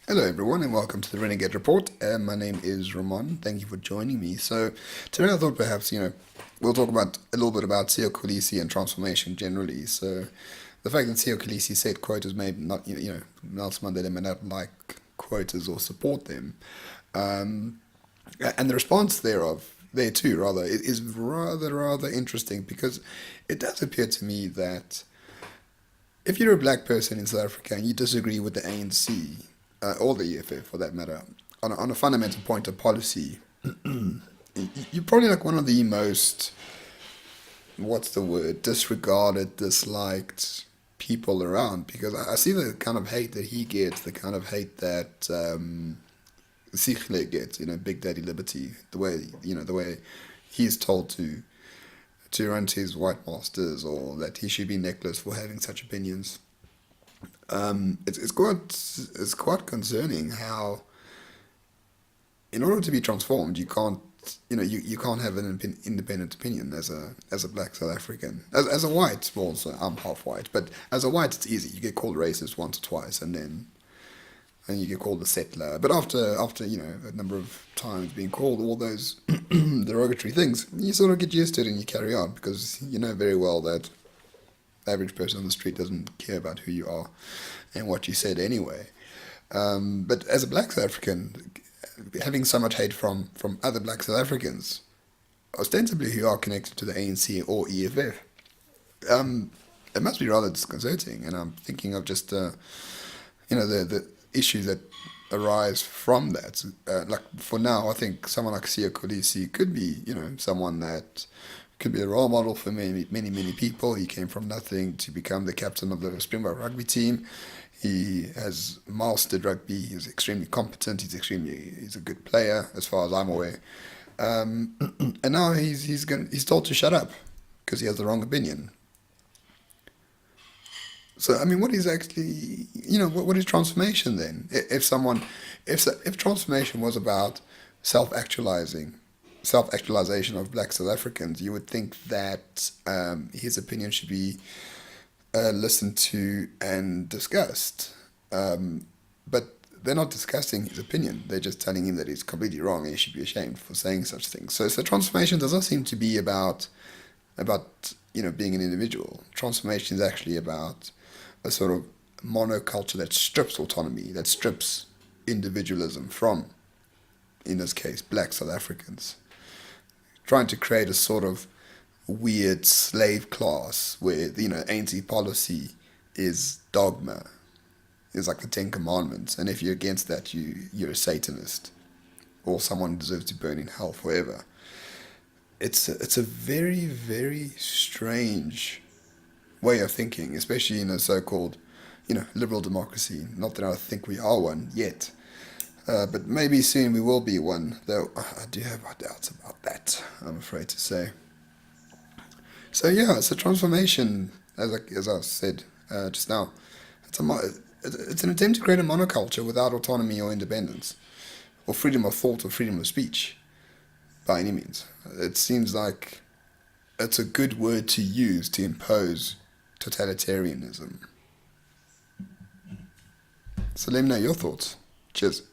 Hello, everyone, and welcome to the Renegade Report. My name is Ramon. Thank you for joining me. So, today I thought perhaps, we'll talk about a little bit about Siya Kolisi and transformation generally. So, the fact that Siya Kolisi said quotas may not, Nelson Mandela may not like quotas or support them. Um, and the response there too, rather, is rather interesting because it does appear to me that if you're a black person in South Africa and you disagree with the ANC, or the EFF for that matter, on a fundamental point of policy, you're probably like one of the most, what's the word, disregarded, disliked people around because I see the kind of hate that he gets, the kind of hate that Sikhle gets, Big Daddy Liberty, the way he's told to run to his white masters or that he should be neckless for having such opinions. It's quite concerning how, in order to be transformed, you can't you can't have an independent opinion as a black South African. As a white, well, also I'm half white, but as a white, it's easy. You get called racist once or twice, and you get called a settler. But after a number of times being called all those derogatory things, you sort of get used to it and you carry on because you know very well that the average person on the street doesn't care about who you are and what you said anyway. But as a black South African, having so much hate from other black South Africans, ostensibly who are connected to the ANC or EFF, it must be rather disconcerting. And I'm thinking of just the issues that arise from that. Like for now, I think someone like Siya Kolisi could be someone that could be a role model for many people. He came from nothing to become the captain of the Springbok rugby team. He has mastered rugby. He's extremely competent. He's a good player as far as I'm aware. And now he's told to shut up because he has the wrong opinion. So I mean, what is actually what is transformation then? If transformation was about self-actualizing, self-actualization of Black South Africans, you would think that his opinion should be listened to and discussed. But they're not discussing his opinion. They're just telling him that he's completely wrong and he should be ashamed for saying such things. So transformation does not seem to be about being an individual. Transformation is actually about a sort of monoculture that strips autonomy, that strips individualism from, in this case, black South Africans, trying to create a sort of weird slave class where ANC policy is dogma, is like the Ten Commandments, and if you're against that, you're a Satanist or someone who deserves to burn in hell forever. It's a very very strange way of thinking, especially in a so-called liberal democracy. Not that I think we are one yet. But maybe soon we will be one, though I do have my doubts about that, I'm afraid to say. So yeah, it's a transformation, as I said just now. It's an attempt to create a monoculture without autonomy or independence, or freedom of thought or freedom of speech, by any means. It seems like it's a good word to use to impose totalitarianism. So let me know your thoughts. Cheers.